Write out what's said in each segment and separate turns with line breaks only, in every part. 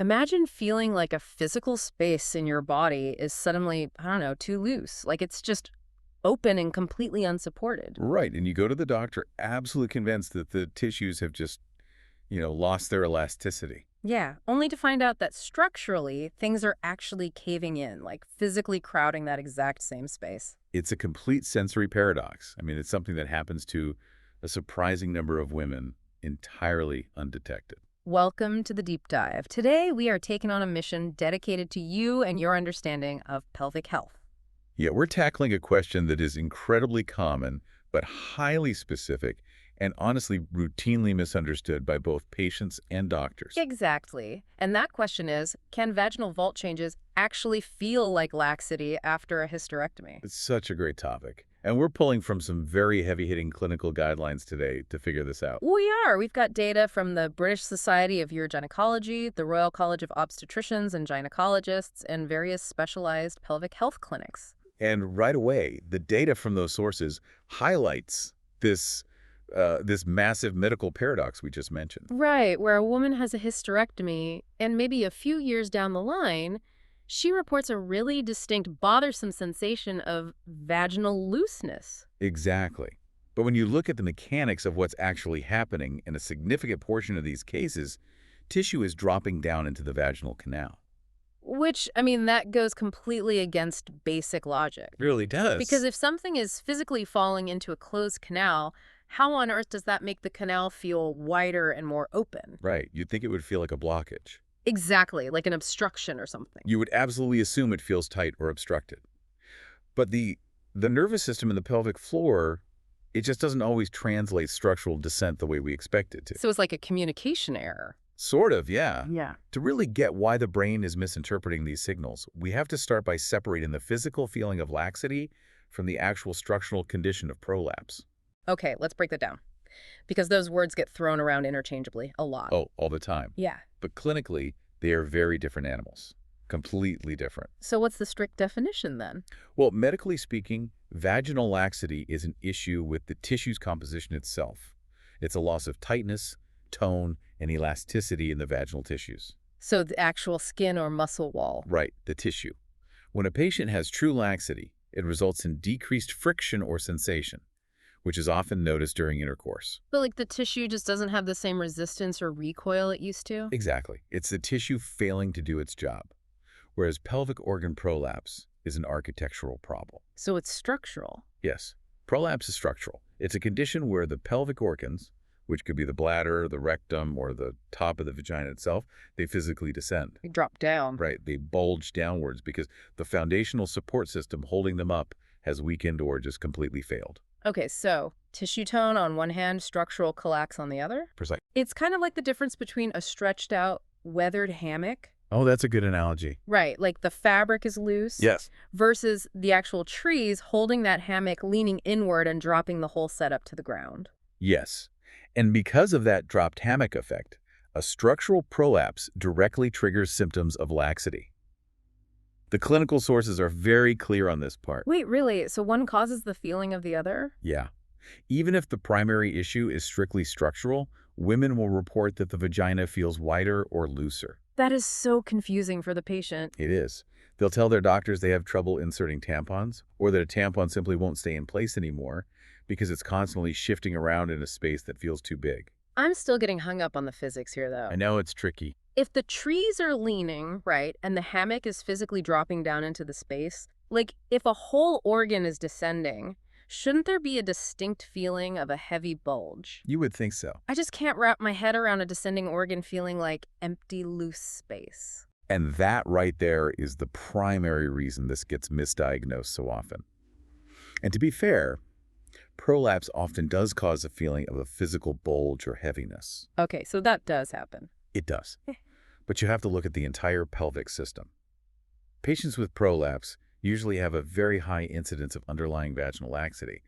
Imagine feeling like a physical space in your body is suddenly, I don't know, too loose. Like it's just open and completely unsupported.
Right, and you go to the doctor absolutely convinced that the tissues have just, lost their elasticity.
Yeah, only to find out that structurally, things are actually caving in, like physically crowding that exact same space.
It's a complete sensory paradox. I mean, it's something that happens to a surprising number of women entirely undetected.
Welcome to the deep dive. Today, we are taking on a mission dedicated to you and your understanding of pelvic health.
Yeah, we're tackling a question that is incredibly common, but highly specific, and honestly routinely misunderstood by both patients and doctors.
Exactly. And that question is, can vaginal vault changes actually feel like laxity after a hysterectomy?
It's such a great topic. And we're pulling from some very heavy-hitting clinical guidelines today to figure this out.
We are. We've got data from the British Society of Urogynecology, the Royal College of Obstetricians and Gynecologists, and various specialized pelvic health clinics.
And right away, the data from those sources highlights this massive medical paradox we just mentioned.
Right, where a woman has a hysterectomy, and maybe a few years down the line, she reports a really distinct bothersome sensation of vaginal looseness.
Exactly. But when you look at the mechanics of what's actually happening, in a significant portion of these cases, tissue is dropping down into the vaginal canal.
Which, I mean, that goes completely against basic logic.
It really does.
Because if something is physically falling into a closed canal, how on earth does that make the canal feel wider and more open?
Right, you'd think it would feel like a blockage.
Exactly, like an obstruction or something.
You would absolutely assume it feels tight or obstructed. But the nervous system in the pelvic floor, it just doesn't always translate structural descent the way we expect it to.
So it's like a communication error.
Sort of, yeah.
Yeah.
To really get why the brain is misinterpreting these signals, we have to start by separating the physical feeling of laxity from the actual structural condition of prolapse.
Okay, let's break that down. Because those words get thrown around interchangeably a lot.
Oh, all the time.
Yeah.
But clinically, they are very different animals. Completely different.
So what's the strict definition then?
Well, medically speaking, vaginal laxity is an issue with the tissue's composition itself. It's a loss of tightness, tone, and elasticity in the vaginal tissues.
So the actual skin or muscle wall.
Right, the tissue. When a patient has true laxity, it results in decreased friction or sensation, which is often noticed during intercourse.
But like the tissue just doesn't have the same resistance or recoil it used to?
Exactly. It's the tissue failing to do its job, whereas pelvic organ prolapse is an architectural problem.
So it's structural.
Yes, prolapse is structural. It's a condition where the pelvic organs, which could be the bladder, the rectum, or the top of the vagina itself, they physically descend.
They drop down.
Right, they bulge downwards because the foundational support system holding them up has weakened or just completely failed.
Okay, so tissue tone on one hand, structural collapse on the other?
Precise.
It's kind of like the difference between a stretched out, weathered hammock.
Oh, that's a good analogy.
Right, like the fabric is loose.
Yes.
Versus the actual trees holding that hammock, leaning inward and dropping the whole setup to the ground.
Yes. And because of that dropped hammock effect, a structural prolapse directly triggers symptoms of laxity. The clinical sources are very clear on this part.
Wait, really? So one causes the feeling of the other?
Yeah. Even if the primary issue is strictly structural, women will report that the vagina feels wider or looser.
That is so confusing for the patient.
It is. They'll tell their doctors they have trouble inserting tampons, or that a tampon simply won't stay in place anymore because it's constantly shifting around in a space that feels too big.
I'm still getting hung up on the physics here, though.
I know it's tricky.
If the trees are leaning, right, and the hammock is physically dropping down into the space, like if a whole organ is descending, shouldn't there be a distinct feeling of a heavy bulge?
You would think so.
I just can't wrap my head around a descending organ feeling like empty, loose space.
And that right there is the primary reason this gets misdiagnosed so often. And to be fair, prolapse often does cause a feeling of a physical bulge or heaviness.
Okay, so that does happen.
It does. But you have to look at the entire pelvic system. Patients with prolapse usually have a very high incidence of underlying vaginal laxity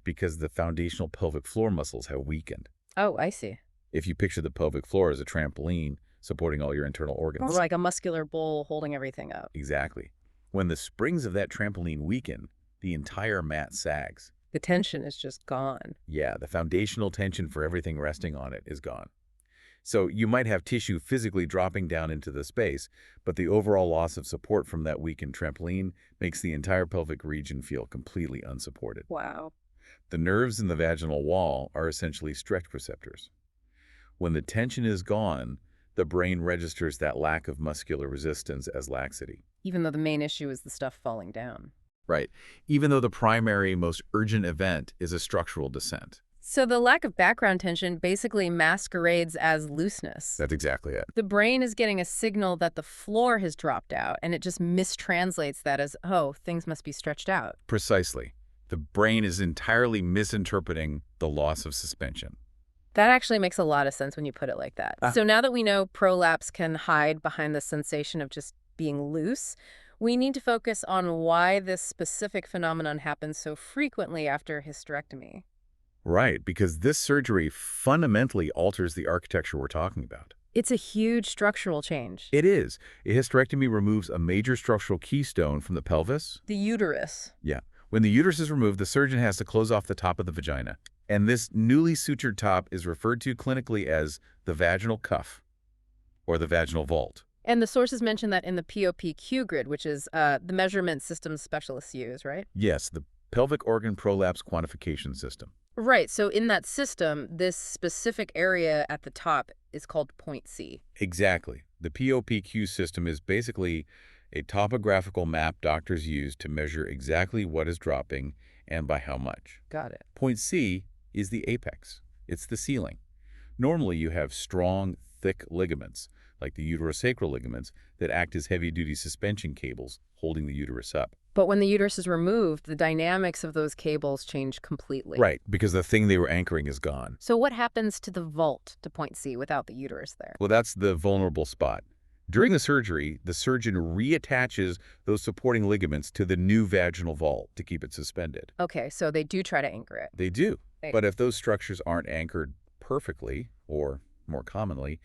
because the foundational pelvic floor muscles have weakened.
Oh, I see.
If you picture the pelvic floor as a trampoline supporting all your internal organs.
Or like a muscular bull holding everything up.
Exactly. When the springs of that trampoline weaken, the entire mat sags.
The tension is just gone.
Yeah, the foundational tension for everything resting on it is gone. So you might have tissue physically dropping down into the space, but the overall loss of support from that weakened trampoline makes the entire pelvic region feel completely unsupported.
Wow.
The nerves in the vaginal wall are essentially stretch receptors. When the tension is gone, the brain registers that lack of muscular resistance as laxity.
Even though the main issue is the stuff falling down.
Right. Even though the primary, most urgent event is a structural descent.
So the lack of background tension basically masquerades as looseness.
That's exactly it.
The brain is getting a signal that the floor has dropped out, and it just mistranslates that as, oh, things must be stretched out.
Precisely. The brain is entirely misinterpreting the loss of suspension.
That actually makes a lot of sense when you put it like that. So now that we know prolapse can hide behind the sensation of just being loose, we need to focus on why this specific phenomenon happens so frequently after hysterectomy.
Right, because this surgery fundamentally alters the architecture we're talking about.
It's a huge structural change.
It is. A hysterectomy removes a major structural keystone from the pelvis.
The uterus.
Yeah. When the uterus is removed, the surgeon has to close off the top of the vagina. And this newly sutured top is referred to clinically as the vaginal cuff or the vaginal vault.
And the sources mention that in the POPQ grid, which is the measurement system specialists use, right?
Yes, the pelvic organ prolapse quantification system.
Right. So in that system, this specific area at the top is called point C.
Exactly. The POPQ system is basically a topographical map doctors use to measure exactly what is dropping and by how much.
Got it.
Point C is the apex. It's the ceiling. Normally, you have strong, thick ligaments, like the uterosacral ligaments, that act as heavy-duty suspension cables holding the uterus up.
But when the uterus is removed, the dynamics of those cables change completely.
Right, because the thing they were anchoring is gone.
So what happens to the vault to point C without the uterus there?
Well, that's the vulnerable spot. During the surgery, the surgeon reattaches those supporting ligaments to the new vaginal vault to keep it suspended.
Okay, so they do try to anchor it.
They do.
Right.
But if those structures aren't anchored perfectly, or more commonly,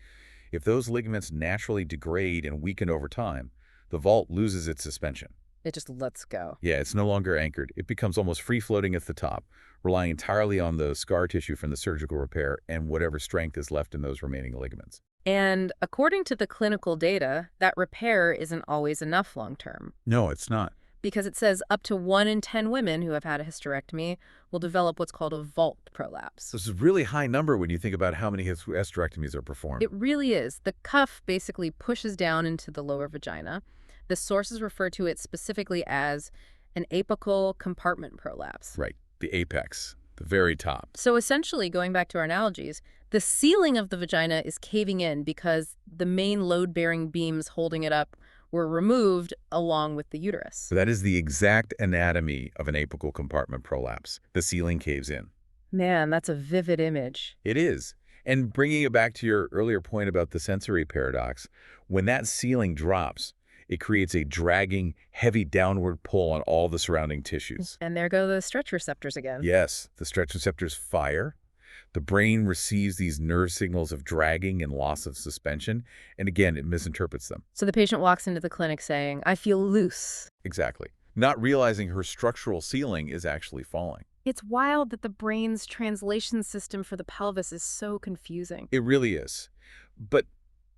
if those ligaments naturally degrade and weaken over time, the vault loses its suspension.
It just lets go.
Yeah, it's no longer anchored. It becomes almost free-floating at the top, relying entirely on the scar tissue from the surgical repair and whatever strength is left in those remaining ligaments.
And according to the clinical data, that repair isn't always enough long-term.
No, it's not.
Because it says up to 1 in 10 women who have had a hysterectomy will develop what's called a vault prolapse.
This is a really high number when you think about how many hysterectomies are performed.
It really is. The cuff basically pushes down into the lower vagina. The sources refer to it specifically as an apical compartment prolapse.
Right, the apex, the very top.
So essentially, going back to our analogies, the ceiling of the vagina is caving in because the main load-bearing beams holding it up were removed along with the uterus.
So that is the exact anatomy of an apical compartment prolapse. The ceiling caves in.
Man, that's a vivid image.
It is. And bringing it back to your earlier point about the sensory paradox, when that ceiling drops, it creates a dragging, heavy downward pull on all the surrounding tissues.
And there go the stretch receptors again.
Yes, the stretch receptors fire. The brain receives these nerve signals of dragging and loss of suspension, and again, it misinterprets them.
So the patient walks into the clinic saying, I feel loose.
Exactly. Not realizing her structural ceiling is actually falling.
It's wild that the brain's translation system for the pelvis is so confusing.
It really is. But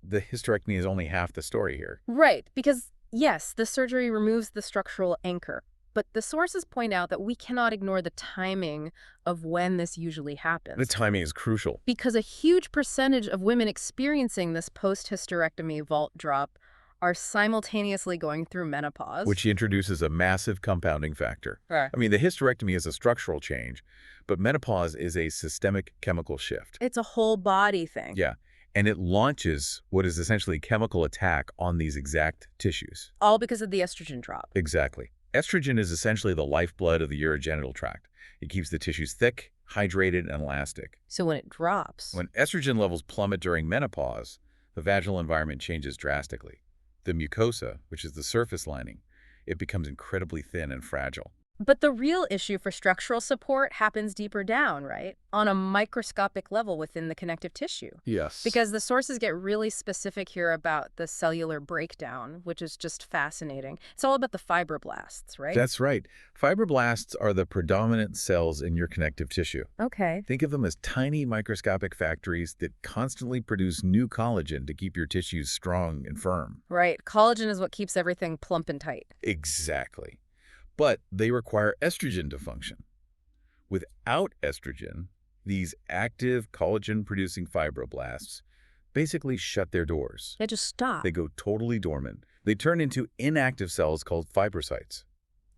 the hysterectomy is only half the story here.
Right, because yes, the surgery removes the structural anchor, but the sources point out that we cannot ignore the timing of when this usually happens.
The timing is crucial.
Because a huge percentage of women experiencing this post-hysterectomy vault drop are simultaneously going through menopause.
Which introduces a massive compounding factor.
Right.
I mean, the hysterectomy is a structural change, but menopause is a systemic chemical shift.
It's a whole body thing.
Yeah. And it launches what is essentially a chemical attack on these exact tissues.
All because of the estrogen drop.
Exactly. Estrogen is essentially the lifeblood of the urogenital tract. It keeps the tissues thick, hydrated, and elastic.
So when it drops...
When estrogen levels plummet during menopause, the vaginal environment changes drastically. The mucosa, which is the surface lining, it becomes incredibly thin and fragile.
But the real issue for structural support happens deeper down, right? On a microscopic level within the connective tissue.
Yes.
Because the sources get really specific here about the cellular breakdown, which is just fascinating. It's all about the fibroblasts, right?
That's right. Fibroblasts are the predominant cells in your connective tissue.
Okay.
Think of them as tiny microscopic factories that constantly produce new collagen to keep your tissues strong and firm.
Right. Collagen is what keeps everything plump and tight.
Exactly. But they require estrogen to function. Without estrogen, these active collagen-producing fibroblasts basically shut their doors.
They just stop.
They go totally dormant. They turn into inactive cells called fibrocytes.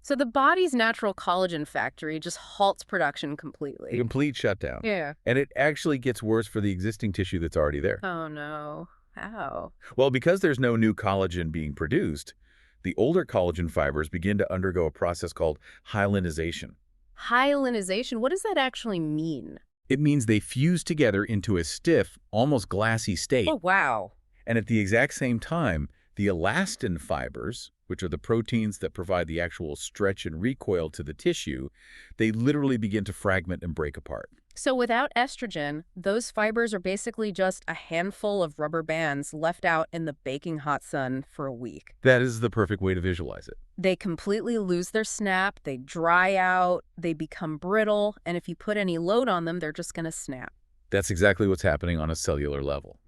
So the body's natural collagen factory just halts production
A
completely.
complete shutdown.
Yeah.
And it actually gets worse for the existing tissue that's already there.
Oh, no. How?
Well, because there's no new collagen being produced, the older collagen fibers begin to undergo a process called hyalinization.
Hyalinization, what does that actually mean?
It means they fuse together into a stiff, almost glassy state.
Oh, wow.
And at the exact same time, the elastin fibers, which are the proteins that provide the actual stretch and recoil to the tissue, they literally begin to fragment and break apart.
So without estrogen, those fibers are basically just a handful of rubber bands left out in the baking hot sun for a week.
That is the perfect way to visualize it.
They completely lose their snap, they dry out, they become brittle, and if you put any load on them, they're just going to snap.
That's exactly what's happening on a cellular level.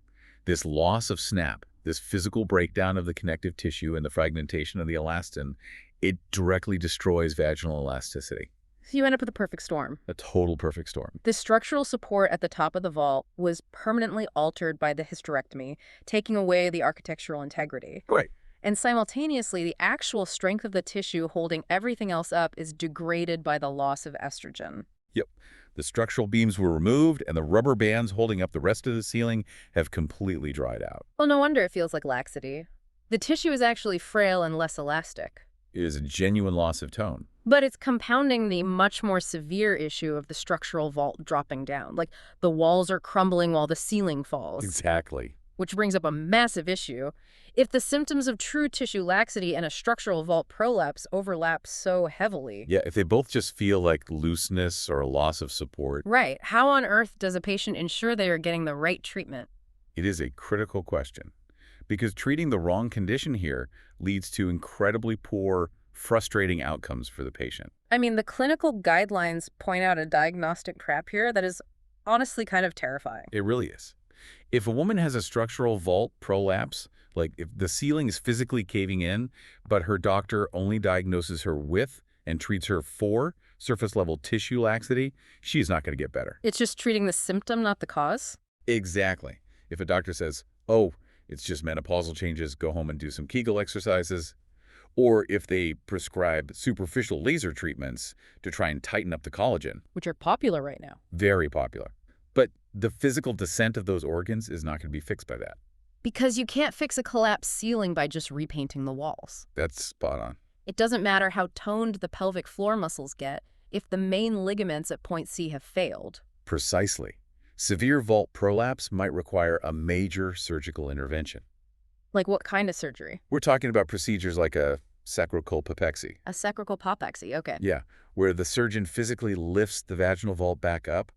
This loss of snap, this physical breakdown of the connective tissue and the fragmentation of the elastin, it directly destroys vaginal elasticity.
So you end up with a perfect storm.
A total perfect storm.
The structural support at the top of the vault was permanently altered by the hysterectomy, taking away the architectural integrity.
Right.
And simultaneously, the actual strength of the tissue holding everything else up is degraded by the loss of estrogen.
Yep. The structural beams were removed, and the rubber bands holding up the rest of the ceiling have completely dried out.
Well, no wonder it feels like laxity. The tissue is actually frail and less elastic.
It is a genuine loss of tone.
But it's compounding the much more severe issue of the structural vault dropping down. Like, the walls are crumbling while the ceiling falls.
Exactly.
Which brings up a massive issue. If the symptoms of true tissue laxity and a structural vault prolapse overlap so heavily.
Yeah, if they both just feel like looseness or a loss of support.
Right. How on earth does a patient ensure they are getting the right treatment?
It is a critical question, because treating the wrong condition here leads to incredibly poor, frustrating outcomes for the patient.
I mean, the clinical guidelines point out a diagnostic trap here that is honestly kind of terrifying.
It really is. If a woman has a structural vault prolapse, like if the ceiling is physically caving in, but her doctor only diagnoses her with and treats her for surface-level tissue laxity, she's not going to get better.
It's just treating the symptom, not the cause?
Exactly. If a doctor says, oh, it's just menopausal changes, go home and do some Kegel exercises, or if they prescribe superficial laser treatments to try and tighten up the collagen.
Which are popular right now.
Very popular. But the physical descent of those organs is not going to be fixed by that.
Because you can't fix a collapsed ceiling by just repainting the walls.
That's spot on.
It doesn't matter how toned the pelvic floor muscles get if the main ligaments at point C have failed.
Precisely. Severe vault prolapse might require a major surgical intervention.
Like what kind of surgery?
We're talking about procedures like a sacrocolpopexy.
A sacrocolpopexy, okay.
Yeah, where the surgeon physically lifts the vaginal vault back up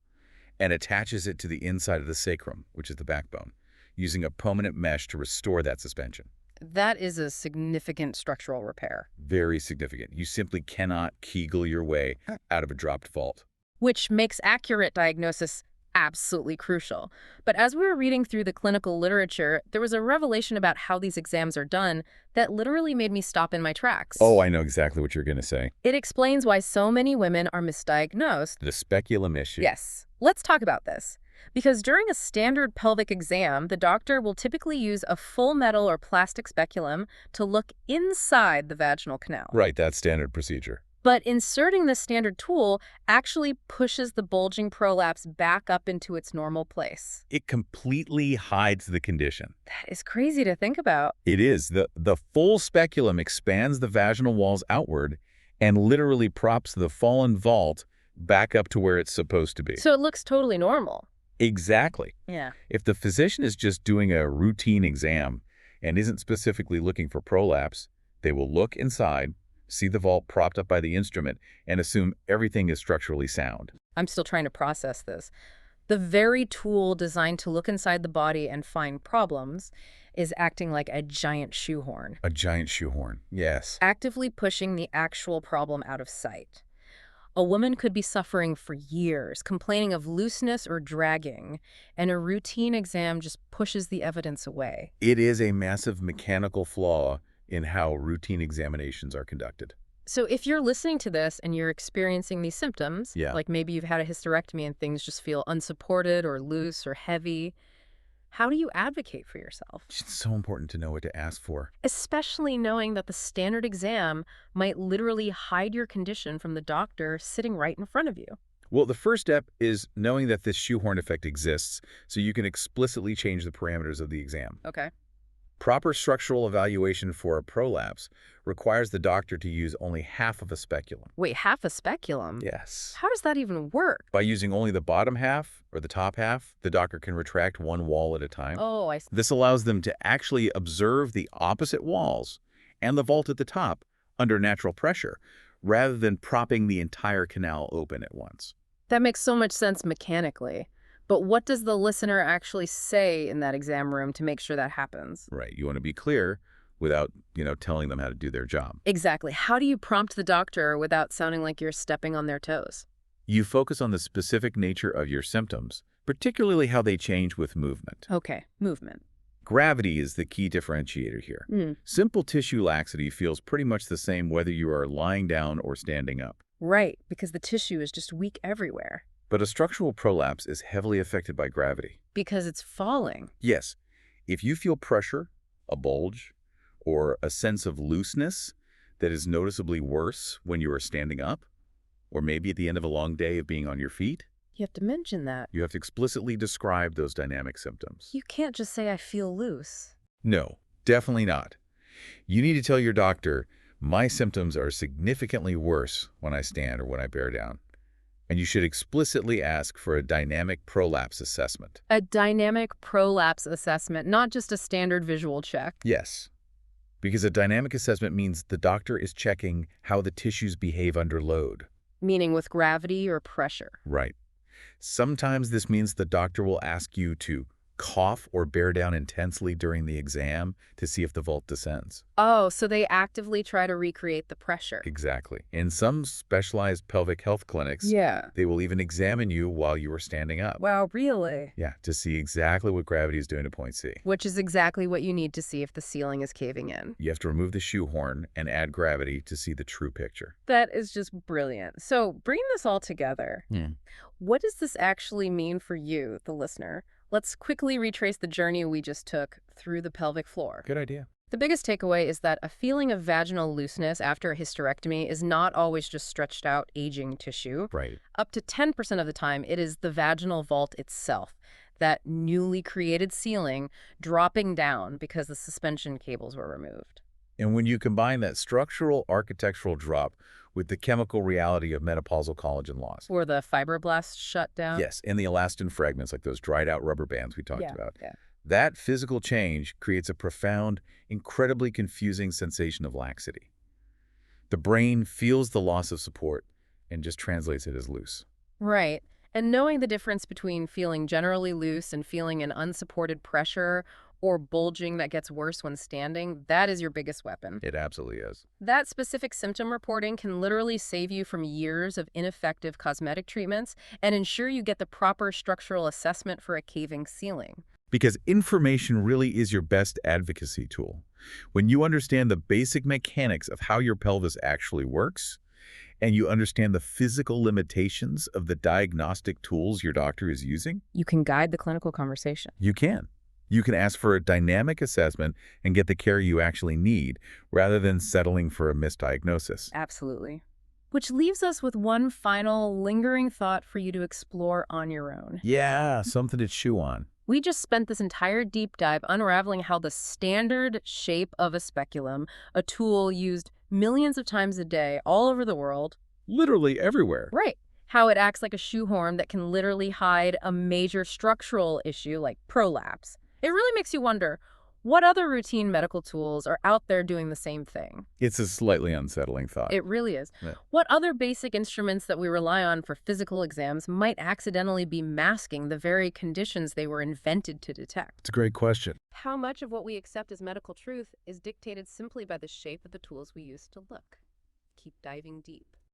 and attaches it to the inside of the sacrum, which is the backbone, using a permanent mesh to restore that suspension.
That is a significant structural repair.
Very significant. You simply cannot Kegel your way out of a dropped vault.
Which makes accurate diagnosis absolutely crucial. But as we were reading through the clinical literature, there was a revelation about how these exams are done that literally made me stop in my tracks.
Oh, I know exactly what you're going to say.
It explains why so many women are misdiagnosed.
The speculum issue.
Yes. Let's talk about this. Because during a standard pelvic exam, the doctor will typically use a full metal or plastic speculum to look inside the vaginal canal.
Right, that's standard procedure.
But inserting this standard tool actually pushes the bulging prolapse back up into its normal place.
It completely hides the condition.
That is crazy to think about.
It is. The full speculum expands the vaginal walls outward and literally props the fallen vault back up to where it's supposed to be.
So it looks totally normal.
Exactly.
Yeah.
If the physician is just doing a routine exam and isn't specifically looking for prolapse, they will look inside, see the vault propped up by the instrument, and assume everything is structurally sound.
I'm still trying to process this. The very tool designed to look inside the body and find problems is acting like a giant shoehorn,
A giant shoehorn. Yes.
actively pushing the actual problem out of sight. A woman could be suffering for years, complaining of looseness or dragging, and a routine exam just pushes the evidence away.
It is a massive mechanical flaw in how routine examinations are conducted.
So if you're listening to this and you're experiencing these symptoms,
Yeah.
like maybe you've had a hysterectomy and things just feel unsupported or loose or heavy, how do you advocate for yourself?
It's so important to know what to ask for.
Especially knowing that the standard exam might literally hide your condition from the doctor sitting right in front of you.
Well, the first step is knowing that this shoehorn effect exists so you can explicitly change the parameters of the exam.
Okay.
Proper structural evaluation for a prolapse requires the doctor to use only half of a speculum.
Wait, half a speculum?
Yes.
How does that even work?
By using only the bottom half or the top half, the doctor can retract one wall at a time.
Oh, I see.
This allows them to actually observe the opposite walls and the vault at the top under natural pressure, rather than propping the entire canal open at once.
That makes so much sense mechanically. But what does the listener actually say in that exam room to make sure that happens?
Right. You want to be clear without, telling them how to do their job.
Exactly. How do you prompt the doctor without sounding like you're stepping on their toes?
You focus on the specific nature of your symptoms, particularly how they change with movement.
Okay, movement.
Gravity is the key differentiator here. Simple tissue laxity feels pretty much the same whether you are lying down or standing up.
Right, because the tissue is just weak everywhere.
But a structural prolapse is heavily affected by gravity.
Because it's falling.
Yes, if you feel pressure, a bulge, or a sense of looseness that is noticeably worse when you are standing up, or maybe at the end of a long day of being on your feet,
You have to mention that.
you have to explicitly describe those dynamic symptoms.
You can't just say, I feel loose.
No, definitely not. You need to tell your doctor, my symptoms are significantly worse when I stand or when I bear down. And you should explicitly ask for a dynamic prolapse assessment.
A dynamic prolapse assessment, not just a standard visual check.
Yes, because a dynamic assessment means the doctor is checking how the tissues behave under load.
Meaning with gravity or pressure.
Right. Sometimes this means the doctor will ask you to cough or bear down intensely during the exam to see if the vault descends.
Oh, so they actively try to recreate the pressure.
Exactly. In some specialized pelvic health clinics,
Yeah.
they will even examine you while you are standing up.
Wow, really?
Yeah, to see exactly what gravity is doing to point C.
Which is exactly what you need to see if the ceiling is caving in.
You have to remove the shoehorn and add gravity to see the true picture.
That is just brilliant. So bringing this all together, what does this actually mean for you, the listener? Let's quickly retrace the journey we just took through the pelvic floor.
Good idea.
The biggest takeaway is that a feeling of vaginal looseness after a hysterectomy is not always just stretched out aging tissue.
Right.
Up to 10% of the time, it is the vaginal vault itself, that newly created ceiling dropping down because the suspension cables were removed.
And when you combine that structural architectural drop with the chemical reality of menopausal collagen loss.
Or the fibroblast shutdown.
Yes, and the elastin fragments, like those dried out rubber bands we talked about.
Yeah.
That physical change creates a profound, incredibly confusing sensation of laxity. The brain feels the loss of support and just translates it as loose.
Right. And knowing the difference between feeling generally loose and feeling an unsupported pressure or bulging that gets worse when standing, that is your biggest weapon.
It absolutely is.
That specific symptom reporting can literally save you from years of ineffective cosmetic treatments and ensure you get the proper structural assessment for a caving ceiling.
Because information really is your best advocacy tool. When you understand the basic mechanics of how your pelvis actually works, and you understand the physical limitations of the diagnostic tools your doctor is using,
You can guide the clinical conversation.
you can. You can ask for a dynamic assessment and get the care you actually need, rather than settling for a misdiagnosis.
Absolutely. Which leaves us with one final lingering thought for you to explore on your own.
Yeah, something to chew on.
We just spent this entire deep dive unraveling how the standard shape of a speculum, a tool used millions of times a day all over the world,
Literally everywhere.
right, how it acts like a shoehorn that can literally hide a major structural issue like prolapse. It really makes you wonder, What other routine medical tools are out there doing the same thing?
It's a slightly unsettling thought.
It really is.
Yeah.
What other basic instruments that we rely on for physical exams might accidentally be masking the very conditions they were invented to detect?
It's a great question.
How much of what we accept as medical truth is dictated simply by the shape of the tools we use to look? Keep diving deep.